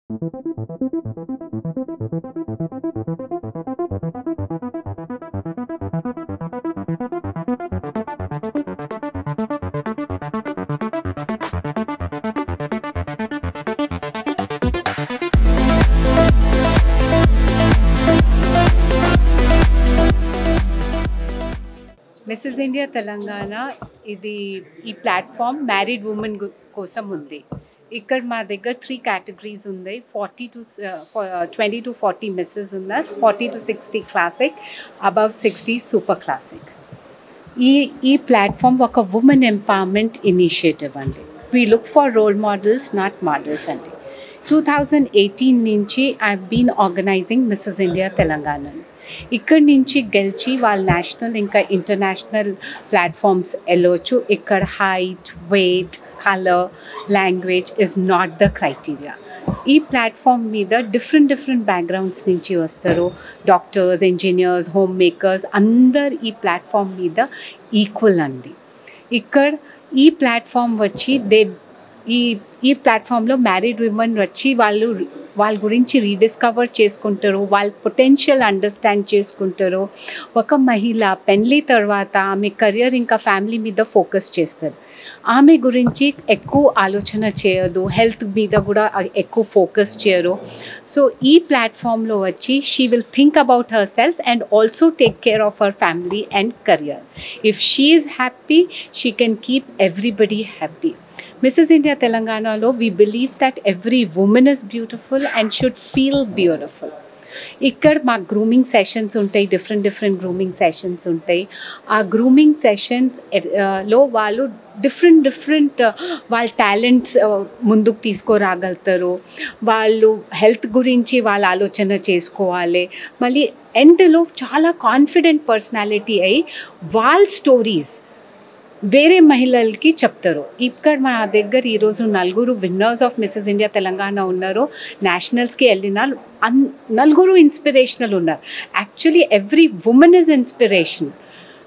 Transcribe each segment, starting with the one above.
Mrs India Telangana ఇది ఈ platform married women కోసం ఉంది. ఇక్కడ మా దగ్గర 3 కేటగిరీస్ ఉన్నాయి. 20 to 40 మిస్సెస్ ఉన్నారు, 40 to 60 classic, above 60 super classic. ఈ ప్లాట్ఫామ్ ఒక ఉమెన్ ఎంపవర్మెంట్ ఇనిషియేటివ్ అండి. We look for role models, not models అండి. 2018 నుంచి I been organizing Mrs India Telangana. ఇక్కడి నుంచి గెలిచి వాళ్ళు నేషనల్ ఇంకా ఇంటర్నేషనల్ ప్లాట్ఫామ్స్ వెళ్ళవచ్చు. ఇక్కడ height, weight, colour, language is not the criteria. ఈ ప్లాట్ఫామ్ మీద డిఫరెంట్ బ్యాక్గ్రౌండ్స్ నుంచి వస్తారు. డాక్టర్స్, ఇంజనీర్స్, హోమ్ మేకర్స్ అందరు ఈ ప్లాట్ఫామ్ మీద ఈక్వల్ అండి. ఇక్కడ ఈ ప్లాట్ఫామ్ వచ్చి ఈ ప్లాట్ఫామ్లో మ్యారీడ్ విమెన్ వచ్చి వాళ్ళ గురించి రీడిస్కవర్ చేసుకుంటారు, వాళ్ళ పొటెన్షియల్ అండర్స్టాండ్ చేసుకుంటారు. ఒక మహిళ పెళ్ళి తర్వాత ఆమె కెరియర్ ఇంకా ఫ్యామిలీ మీద ఫోకస్ చేస్తుంది. ఆమె గురించి ఎక్కువ ఆలోచన చేయదు, హెల్త్ మీద కూడా ఎక్కువ ఫోకస్ చేయరు. సో ఈ ప్లాట్ఫామ్లో వచ్చి she will think about her self and also take care of her family and career. If she is happy, she can keep everybody happy. Mrs. India Telangana lo we believe that every woman is beautiful and should feel beautiful. ఇక్కడ మా grooming sessions ఉంటాయి, different grooming sessions ఉంటాయి. ఆ grooming సెషన్స్లో వాళ్ళు different వాళ్ళ talents ముందుకు తీసుకురాగలుగుతారు. వాళ్ళు health గురించి వాళ్ళు ఆలోచన చేసుకోవాలి. మళ్ళీ ఎండ్లో చాలా కాన్ఫిడెంట్ పర్సనాలిటీ అయి వాళ్ళ స్టోరీస్ వేరే మహిళలకి చెప్తారు. ఇక్కడ మా దగ్గర ఈరోజు 4 winners of Mrs India Telangana ఉన్నారు. నేషనల్స్కి వెళ్ళిన 4 ఇన్స్పిరేషనల్ ఉన్నారు. Actually every women is inspiration.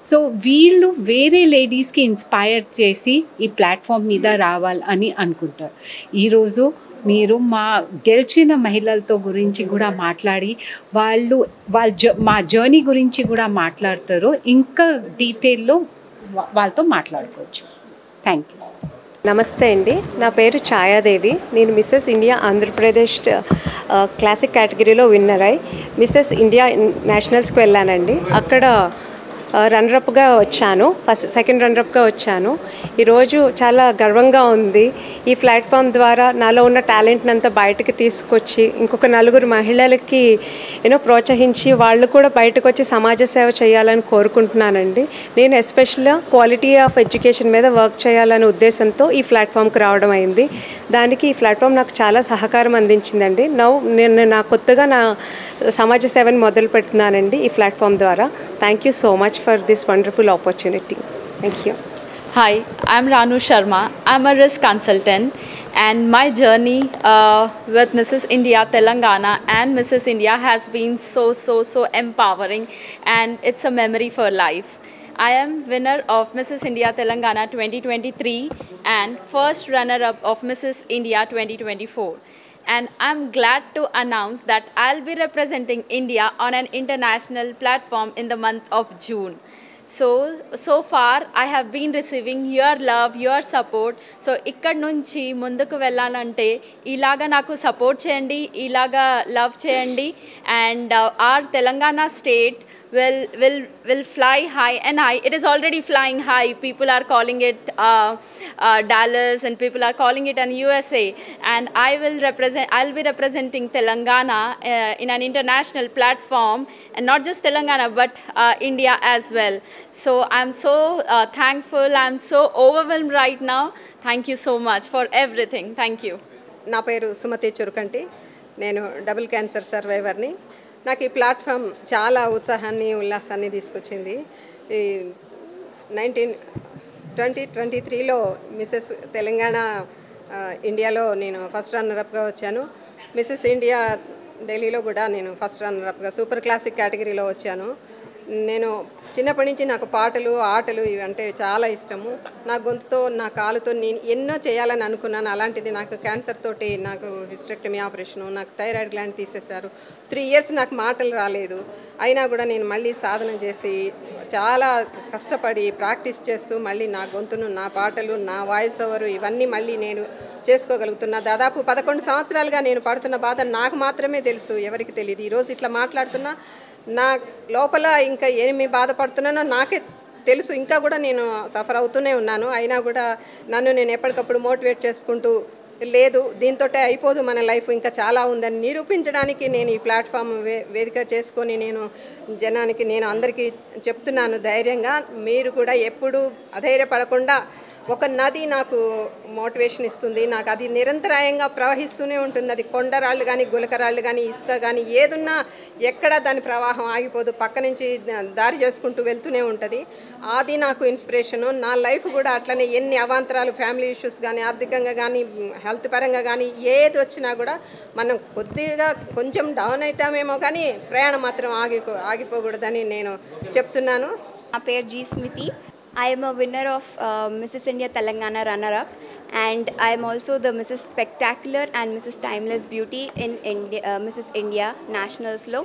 So వీళ్ళు వేరే లేడీస్కి ఇన్స్పైర్ చేసి ఈ ప్లాట్ఫామ్ మీద రావాలని అనుకుంటారు. ఈరోజు మీరు మా గెలిచిన మహిళలతో గురించి కూడా మాట్లాడి మా జర్నీ గురించి కూడా మాట్లాడతారు. ఇంకా డీటెయిల్లో వాళ్ళతో మాట్లాడుకోవచ్చు. Thank you. నమస్తే అండి, నా పేరు ఛాయాదేవి. నేను మిసెస్ ఇండియా ఆంధ్రప్రదేశ్ క్లాసిక్ కేటగిరీలో విన్నర్ అయి మిసెస్ ఇండియా నేషనల్స్కి వెళ్ళానండి. అక్కడ రన్నరప్గా వచ్చాను, సెకండ్ రన్నరప్గా వచ్చాను. ఈరోజు చాలా గర్వంగా ఉంది. ఈ ప్లాట్ఫామ్ ద్వారా నాలో ఉన్న టాలెంట్ని అంతా బయటకు తీసుకొచ్చి ఇంకొక 4 మహిళలకి ప్రోత్సహించి వాళ్ళు కూడా బయటకు వచ్చి సమాజ సేవ చేయాలని కోరుకుంటున్నానండి. నేను ఎస్పెషల్గా క్వాలిటీ ఆఫ్ ఎడ్యుకేషన్ మీద వర్క్ చేయాలనే ఉద్దేశంతో ఈ ప్లాట్ఫామ్కి రావడం అయింది. దానికి ఈ ప్లాట్ఫామ్ నాకు చాలా సహకారం అందించిందండి. నేను కొత్తగా నా సమాజ సేవని మొదలు పెడుతున్నానండి ఈ ప్లాట్ఫామ్ ద్వారా. Thank you so much for this wonderful opportunity. Thank you. Hi, I'm Ranu Sharma. I'm a risk consultant, and my journey with Mrs. India Telangana and Mrs. India has been so empowering, and it's a memory for life. I am winner of Mrs. India Telangana 2023 and first runner-up of Mrs. India 2024. And I'm glad to announce that I'll be representing India on an international platform in the month of June. So far I have been receiving your love, your support. So ikkad nunchi munduku vellalante ilaga naku support cheyandi, ilaga love cheyandi, and our Telangana state will fly high and high. It is already flying high. People are calling it Dallas, and people are calling it an USA. And I'll be representing Telangana in an international platform, and not just Telangana but India as well. So I'm so thankful. I'm so overwhelmed right now. Thank you so much for everything. Thank you. నా పేరు సుమతి చురుకంటి. నేను double cancer సర్వైవర్ని. నాకు ఈ platform చాలా ఉత్సాహాన్ని, ఉల్లాసాన్ని తీసుకొచ్చింది. ఈ 2023లో Mrs Telangana ఇండియాలో నేను ఫస్ట్ రన్నరప్గా వచ్చాను. మిసెస్ ఇండియా ఢిల్లీలో కూడా నేను ఫస్ట్ రన్నరప్గా సూపర్ క్లాసిక్ కేటగిరీలో వచ్చాను. నేను చిన్నప్పటి నుంచి నాకు పాటలు ఆటలు ఇవంటే చాలా ఇష్టము. నా గొంతుతో నా కాలుతో నేను ఎన్నో చేయాలని అనుకున్నాను. అలాంటిది నాకు క్యాన్సర్ తోటి నాకు హిస్టెక్టమీ ఆపరేషను, నాకు థైరాయిడ్ గ్లాండ్ తీసేశారు. 3 ఇయర్స్ నాకు మాటలు రాలేదు. అయినా కూడా నేను మళ్ళీ సాధన చేసి చాలా కష్టపడి ప్రాక్టీస్ చేస్తూ మళ్ళీ నా గొంతును, నా పాటలు, నా వాయిస్ ఓవర్ ఇవన్నీ మళ్ళీ నేను చేసుకోగలుగుతున్నా. దాదాపు 11 సంవత్సరాలుగా నేను పడుతున్న బాధ నాకు మాత్రమే తెలుసు, ఎవరికి తెలియదు. ఈరోజు ఇట్లా మాట్లాడుతున్నా నా లోపల ఇంకా ఏమి బాధపడుతున్నానో నాకే తెలుసు. ఇంకా కూడా నేను సఫర్ అవుతూనే ఉన్నాను. అయినా కూడా నన్ను నేను ఎప్పటికప్పుడు మోటివేట్ చేసుకుంటూ, లేదు దీంతోటే అయిపోదు మన లైఫ్, ఇంకా చాలా ఉందని నిరూపించడానికి నేను ఈ ప్లాట్ఫామ్ వేదిక చేసుకొని నేను జనానికి, నేను అందరికీ చెప్తున్నాను ధైర్యంగా. మీరు కూడా ఎప్పుడూ అధైర్యపడకుండా, ఒక నది నాకు మోటివేషన్ ఇస్తుంది. నాకు అది నిరంతరాయంగా ప్రవహిస్తూనే ఉంటుంది. అది కొండరాళ్ళు కానీ, గులకరాళ్ళు కానీ, ఇసుక కానీ ఏదున్నా ఎక్కడ దాని ప్రవాహం ఆగిపోదు, పక్క నుంచి దారి చేసుకుంటూ వెళ్తూనే ఉంటుంది. అది నాకు ఇన్స్పిరేషను. నా లైఫ్ కూడా అట్లనే ఎన్ని అవాంతరాలు, ఫ్యామిలీ ఇష్యూస్ కానీ, ఆర్థికంగా కానీ, హెల్త్ పరంగా కానీ ఏది వచ్చినా కూడా మనం కొద్దిగా కొంచెం డౌన్ అవుతామేమో కానీ ప్రయాణం మాత్రం ఆగిపోకూడదని నేను చెప్తున్నాను. నా పేరు G స్మితి. I am a winner of Mrs. India Telangana runner-up, and I am also the Mrs. Spectacular and Mrs. Timeless Beauty in India, Mrs. India Nationals లో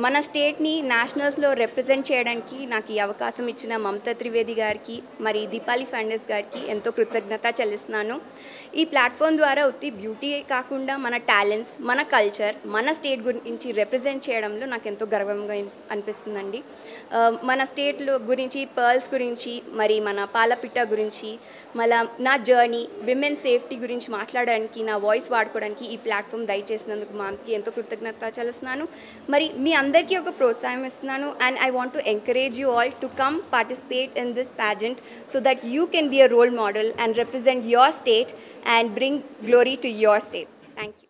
మన స్టేట్ని నేషనల్స్లో రిప్రజెంట్ చేయడానికి నాకు ఈ అవకాశం ఇచ్చిన మమతా త్రివేది గారికి, మరి దీపాలి ఫండస్ గారికి ఎంతో కృతజ్ఞత చెల్లిస్తున్నాను. ఈ ప్లాట్ఫామ్ ద్వారా ఉత్తి బ్యూటీ కాకుండా మన టాలెంట్స్, మన కల్చర్, మన స్టేట్ గురించి రిప్రజెంట్ చేయడంలో నాకు ఎంతో గర్వంగా అనిపిస్తుందండి. మన స్టేట్లో గురించి, పర్ల్స్ గురించి, మరి మన పాలపిట్ట గురించి, మళ్ళీ నా జర్నీ, విమెన్ సేఫ్టీ గురించి మాట్లాడడానికి, నా వాయిస్ వాడుకోవడానికి ఈ ప్లాట్ఫామ్ దయచేసినందుకు మాకి ఎంతో కృతజ్ఞత చెల్లిస్తున్నాను. మరి మీ అందరికీ ఒక ప్రోత్సాహం ఇస్తున్నాను. And I want to encourage you all to come participate in this pageant so that you can be a role model and represent your state and bring glory to your state. Thank you.